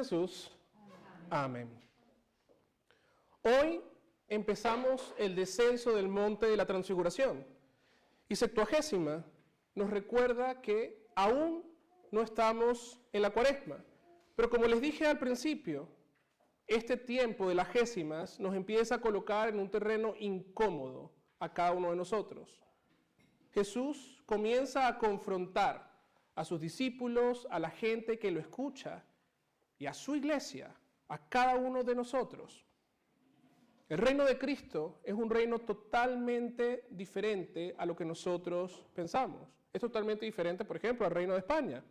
Jesús. Amén. Hoy empezamos el descenso del monte de la Transfiguración y Septuagésima nos recuerda que aún no estamos en la Cuaresma, pero como les dije al principio, este tiempo de las Gésimas nos empieza a colocar en un terreno incómodo a cada uno de nosotros. Jesús comienza a confrontar a sus discípulos, a la gente que lo escucha y a su iglesia, a cada uno de nosotros. El reino de Cristo es un reino totalmente diferente a lo que nosotros pensamos. Es totalmente diferente, por ejemplo, al reino de España.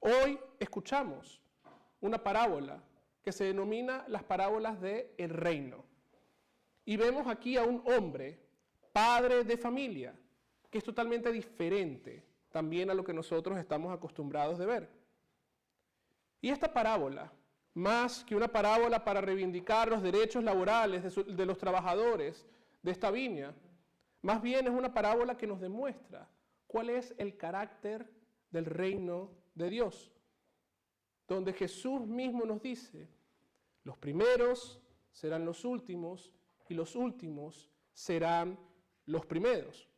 Hoy escuchamos una parábola que se denomina las parábolas del reino. Y vemos aquí a un hombre, padre de familia, que es totalmente diferente también a lo que nosotros estamos acostumbrados de ver. Y esta parábola, más que una parábola para reivindicar los derechos laborales de los trabajadores de esta viña, más bien es una parábola que nos demuestra cuál es el carácter del reino de Dios, donde Jesús mismo nos dice, los primeros serán los últimos y los últimos serán los primeros,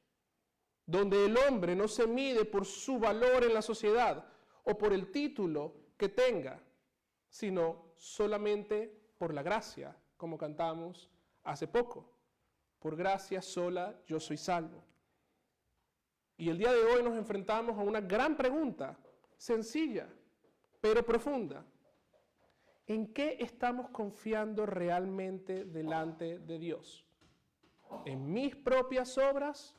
donde el hombre no se mide por su valor en la sociedad o por el título que tenga, sino solamente por la gracia, como cantamos hace poco. Por gracia sola yo soy salvo. Y el día de hoy nos enfrentamos a una gran pregunta, sencilla, pero profunda. ¿En qué estamos confiando realmente delante de Dios? ¿En mis propias obras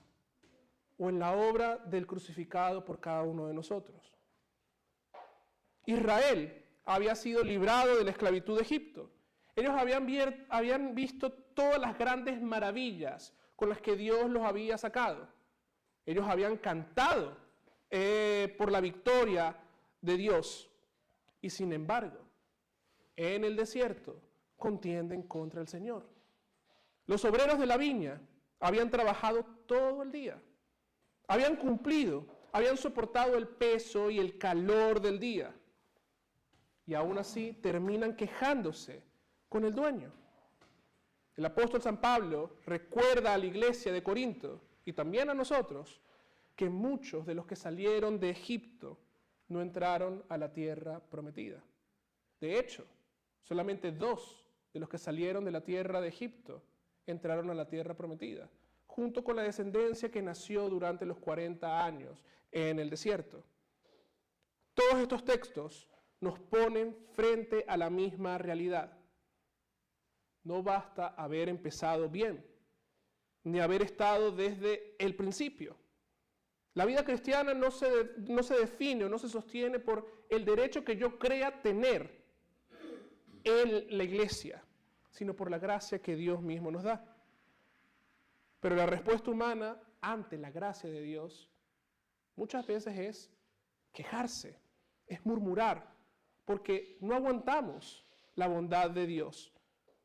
o en la obra del crucificado por cada uno de nosotros? Israel había sido librado de la esclavitud de Egipto. Ellos habían visto todas las grandes maravillas con las que Dios los había sacado. Ellos habían cantado por la victoria de Dios. Y sin embargo, en el desierto contienden contra el Señor. Los obreros de la viña habían trabajado todo el día. Habían cumplido, habían soportado el peso y el calor del día. Y aún así terminan quejándose con el dueño. El apóstol San Pablo recuerda a la iglesia de Corinto y también a nosotros que muchos de los que salieron de Egipto no entraron a la tierra prometida. De hecho, solamente 2 de los que salieron de la tierra de Egipto entraron a la tierra prometida, junto con la descendencia que nació durante los 40 años en el desierto. Todos estos textos nos ponen frente a la misma realidad. No basta haber empezado bien, ni haber estado desde el principio. La vida cristiana no se define o no se sostiene por el derecho que yo crea tener en la iglesia, sino por la gracia que Dios mismo nos da. Pero la respuesta humana ante la gracia de Dios muchas veces es quejarse, es murmurar, porque no aguantamos la bondad de Dios.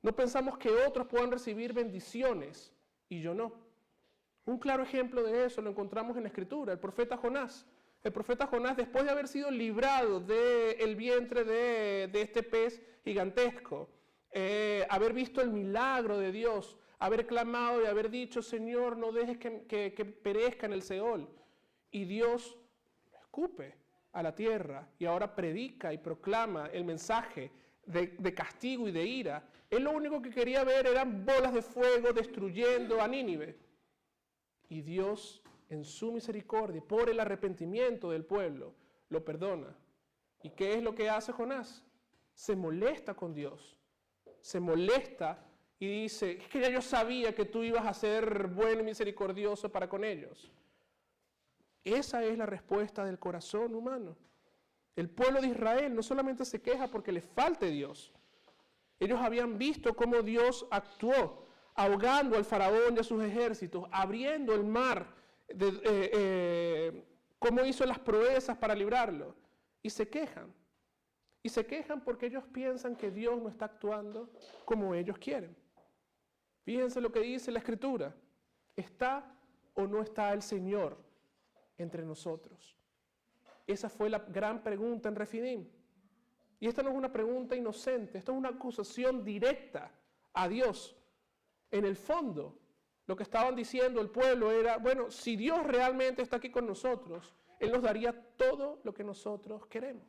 No pensamos que otros puedan recibir bendiciones y yo no. Un claro ejemplo de eso lo encontramos en la Escritura, el profeta Jonás. El profeta Jonás, después de haber sido librado del vientre de este pez gigantesco, haber visto el milagro de Dios, haber clamado y haber dicho, Señor, no dejes que perezca en el Seol. Y Dios escupe a la tierra y ahora predica y proclama el mensaje de castigo y de ira. Él lo único que quería ver eran bolas de fuego destruyendo a Nínive. Y Dios, en su misericordia, por el arrepentimiento del pueblo, lo perdona. ¿Y qué es lo que hace Jonás? Se molesta con Dios. Se molesta y dice, es que ya yo sabía que tú ibas a ser bueno y misericordioso para con ellos. Esa es la respuesta del corazón humano. El pueblo de Israel no solamente se queja porque le falte Dios. Ellos habían visto cómo Dios actuó, ahogando al faraón y a sus ejércitos, abriendo el mar, cómo hizo las proezas para librarlo. Y se quejan. Y se quejan porque ellos piensan que Dios no está actuando como ellos quieren. Fíjense lo que dice la Escritura. ¿Está o no está el Señor entre nosotros? Esa fue la gran pregunta en Refidim. Y esta no es una pregunta inocente, esto es una acusación directa a Dios. En el fondo, lo que estaban diciendo el pueblo era, bueno, si Dios realmente está aquí con nosotros, Él nos daría todo lo que nosotros queremos.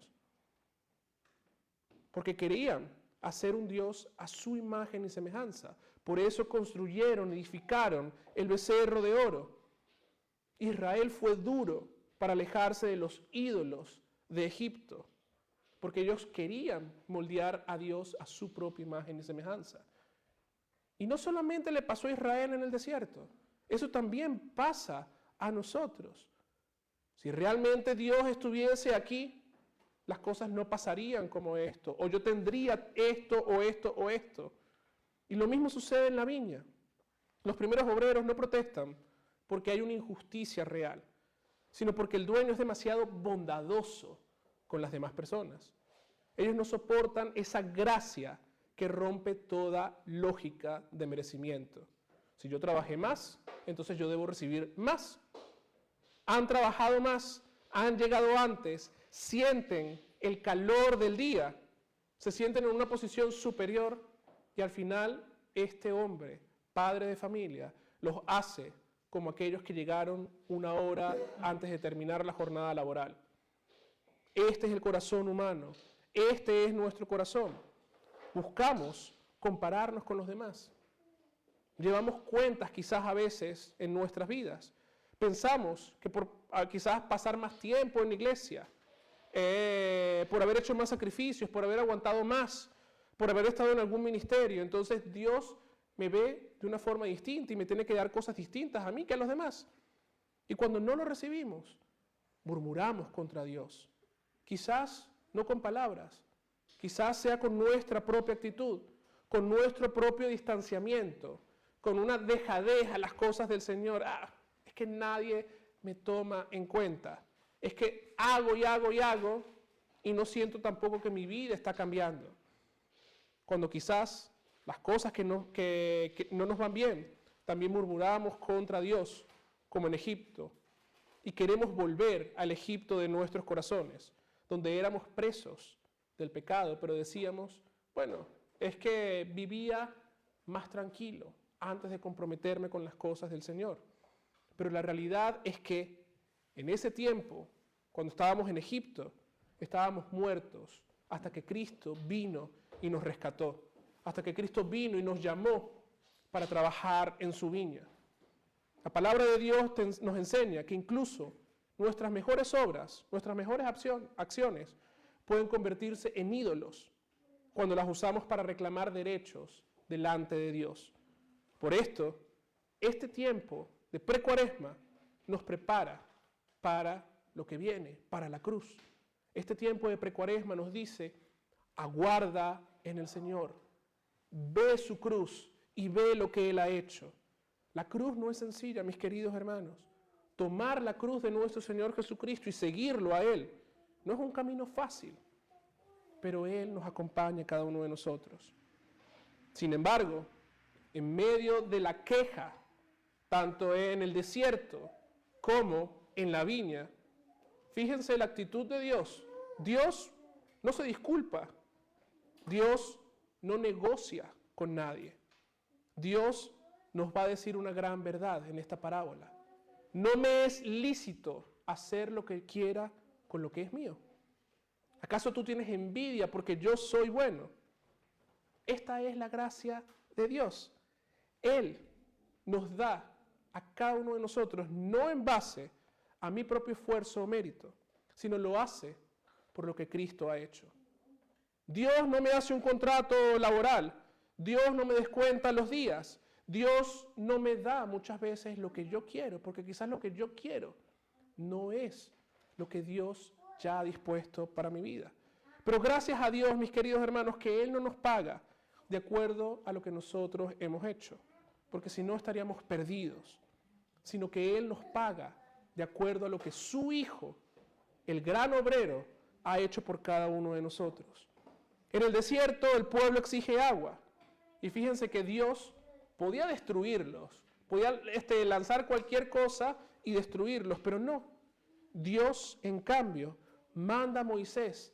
Porque querían hacer un Dios a su imagen y semejanza. Por eso construyeron, edificaron el becerro de oro. Israel fue duro para alejarse de los ídolos de Egipto, porque ellos querían moldear a Dios a su propia imagen y semejanza. Y no solamente le pasó a Israel en el desierto, eso también pasa a nosotros. Si realmente Dios estuviese aquí, las cosas no pasarían como esto, o yo tendría esto, o esto, o esto. Y lo mismo sucede en la viña. Los primeros obreros no protestan porque hay una injusticia real, sino porque el dueño es demasiado bondadoso con las demás personas. Ellos no soportan esa gracia que rompe toda lógica de merecimiento. Si yo trabajé más, entonces yo debo recibir más. Han trabajado más, han llegado antes, sienten el calor del día, se sienten en una posición superior y al final este hombre, padre de familia, los hace como aquellos que llegaron una hora antes de terminar la jornada laboral. Este es el corazón humano, este es nuestro corazón. Buscamos compararnos con los demás. Llevamos cuentas quizás a veces en nuestras vidas. Pensamos que por quizás pasar más tiempo en la iglesia, por haber hecho más sacrificios, por haber aguantado más, por haber estado en algún ministerio, entonces Dios me ve de una forma distinta y me tiene que dar cosas distintas a mí que a los demás. Y cuando no lo recibimos, murmuramos contra Dios. Quizás no con palabras, quizás sea con nuestra propia actitud, con nuestro propio distanciamiento, con una dejadez a las cosas del Señor. Es que nadie me toma en cuenta. Es que hago y hago y hago y no siento tampoco que mi vida está cambiando. Cuando quizás las cosas que no nos van bien, también murmuramos contra Dios, como en Egipto, y queremos volver al Egipto de nuestros corazones, donde éramos presos del pecado, pero decíamos, bueno, es que vivía más tranquilo antes de comprometerme con las cosas del Señor. Pero la realidad es que en ese tiempo, cuando estábamos en Egipto, estábamos muertos hasta que Cristo vino y nos rescató, hasta que Cristo vino y nos llamó para trabajar en su viña. La palabra de Dios nos enseña que incluso nuestras mejores obras, nuestras mejores acciones pueden convertirse en ídolos cuando las usamos para reclamar derechos delante de Dios. Por esto, este tiempo de precuaresma nos prepara para lo que viene, para la cruz. Este tiempo de precuaresma nos dice, aguarda en el Señor, ve su cruz y ve lo que Él ha hecho. La cruz no es sencilla, mis queridos hermanos. Tomar la cruz de nuestro Señor Jesucristo y seguirlo a Él no es un camino fácil, pero Él nos acompaña a cada uno de nosotros. Sin embargo, en medio de la queja, tanto en el desierto como en la viña, fíjense la actitud de Dios. Dios no se disculpa. Dios no negocia con nadie. Dios nos va a decir una gran verdad en esta parábola. No me es lícito hacer lo que quiera con lo que es mío. ¿Acaso tú tienes envidia porque yo soy bueno? Esta es la gracia de Dios. Él nos da a cada uno de nosotros, no en base a mi propio esfuerzo o mérito, sino lo hace por lo que Cristo ha hecho. Dios no me hace un contrato laboral, Dios no me descuenta los días, Dios no me da muchas veces lo que yo quiero, porque quizás lo que yo quiero no es lo que Dios ya ha dispuesto para mi vida. Pero gracias a Dios, mis queridos hermanos, que Él no nos paga de acuerdo a lo que nosotros hemos hecho, porque si no estaríamos perdidos, sino que Él nos paga de acuerdo a lo que su Hijo, el gran obrero, ha hecho por cada uno de nosotros. En el desierto el pueblo exige agua, y fíjense que Dios podía destruirlos, podía lanzar cualquier cosa y destruirlos, pero no. Dios, en cambio, manda a Moisés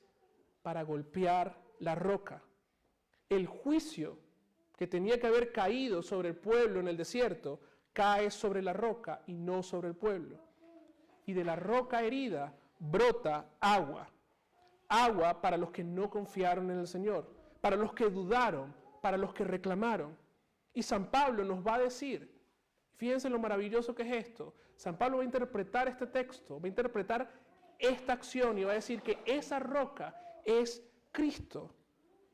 para golpear la roca. El juicio que tenía que haber caído sobre el pueblo en el desierto, cae sobre la roca y no sobre el pueblo. Y de la roca herida brota agua. Agua para los que no confiaron en el Señor, para los que dudaron, para los que reclamaron. Y San Pablo nos va a decir, fíjense lo maravilloso que es esto, San Pablo va a interpretar este texto, va a interpretar esta acción y va a decir que esa roca es Cristo.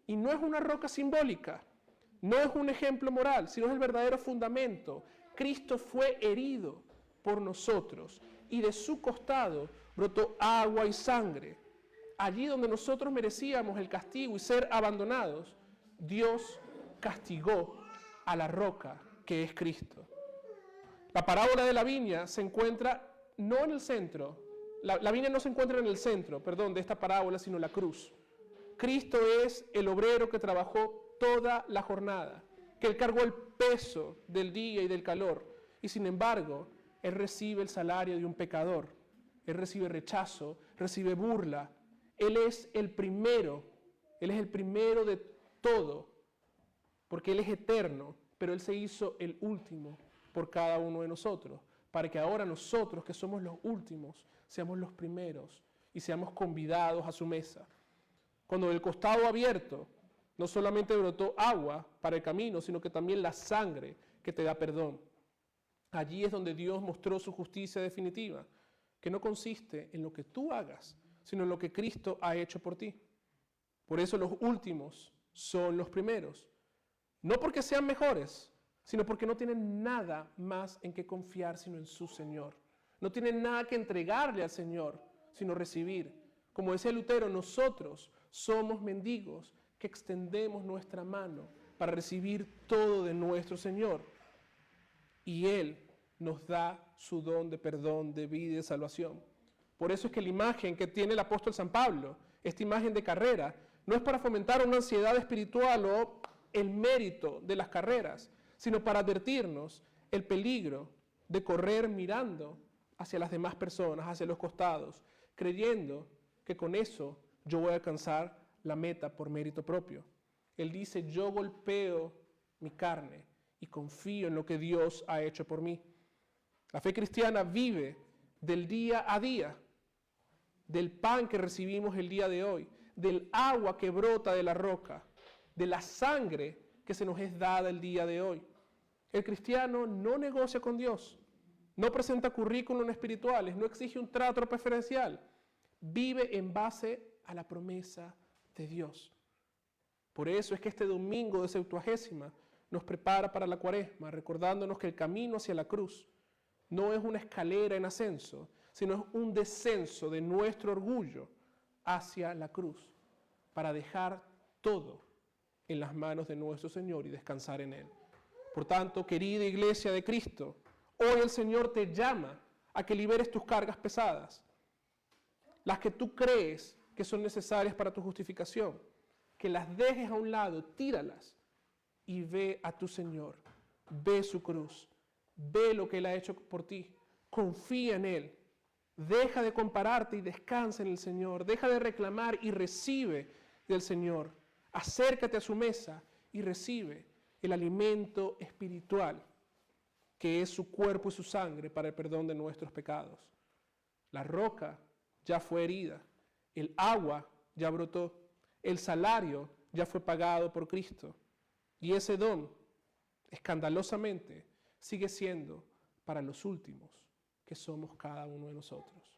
Y no es una roca simbólica, no es un ejemplo moral, sino es el verdadero fundamento. Cristo fue herido por nosotros y de su costado brotó agua y sangre. Allí donde nosotros merecíamos el castigo y ser abandonados, Dios castigó a la roca que es Cristo. La parábola de la viña se encuentra no en el centro, la viña no se encuentra en el centro, de esta parábola, sino la cruz. Cristo es el obrero que trabajó toda la jornada, que Él cargó el peso del día y del calor, y sin embargo, Él recibe el salario de un pecador. Él recibe rechazo, recibe burla. Él es el primero de todo, porque Él es eterno, pero Él se hizo el último por cada uno de nosotros, para que ahora nosotros, que somos los últimos, seamos los primeros y seamos convidados a su mesa. Cuando del costado abierto no solamente brotó agua para el camino, sino que también la sangre que te da perdón. Allí es donde Dios mostró su justicia definitiva, que no consiste en lo que tú hagas, sino en lo que Cristo ha hecho por ti. Por eso los últimos son los primeros. No porque sean mejores, sino porque no tienen nada más en que confiar sino en su Señor. No tienen nada que entregarle al Señor, sino recibir. Como decía Lutero, nosotros somos mendigos que extendemos nuestra mano para recibir todo de nuestro Señor. Y Él nos da su don de perdón, de vida y de salvación. Por eso es que la imagen que tiene el apóstol San Pablo, esta imagen de carrera, no es para fomentar una ansiedad espiritual o el mérito de las carreras, sino para advertirnos el peligro de correr mirando hacia las demás personas, hacia los costados, creyendo que con eso yo voy a alcanzar la meta por mérito propio. Él dice, yo golpeo mi carne y confío en lo que Dios ha hecho por mí. La fe cristiana vive del día a día, del pan que recibimos el día de hoy, del agua que brota de la roca, de la sangre que se nos es dada el día de hoy. El cristiano no negocia con Dios, no presenta currículum espirituales, no exige un trato preferencial, vive en base a la promesa de Dios. Por eso es que este domingo de Septuagésima nos prepara para la Cuaresma, recordándonos que el camino hacia la cruz no es una escalera en ascenso, sino es un descenso de nuestro orgullo hacia la cruz, para dejar todo en las manos de nuestro Señor y descansar en Él. Por tanto, querida Iglesia de Cristo, hoy el Señor te llama a que liberes tus cargas pesadas, las que tú crees que son necesarias para tu justificación, que las dejes a un lado, tíralas y ve a tu Señor, ve su cruz, ve lo que Él ha hecho por ti, confía en Él, deja de compararte y descansa en el Señor, deja de reclamar y recibe del Señor, acércate a su mesa y recibe el alimento espiritual que es su cuerpo y su sangre para el perdón de nuestros pecados. La roca ya fue herida, el agua ya brotó, el salario ya fue pagado por Cristo y ese don, escandalosamente, sigue siendo para los últimos, que somos cada uno de nosotros.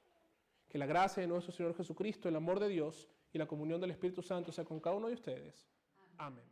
Que la gracia de nuestro Señor Jesucristo, el amor de Dios y la comunión del Espíritu Santo sea con cada uno de ustedes. Amén.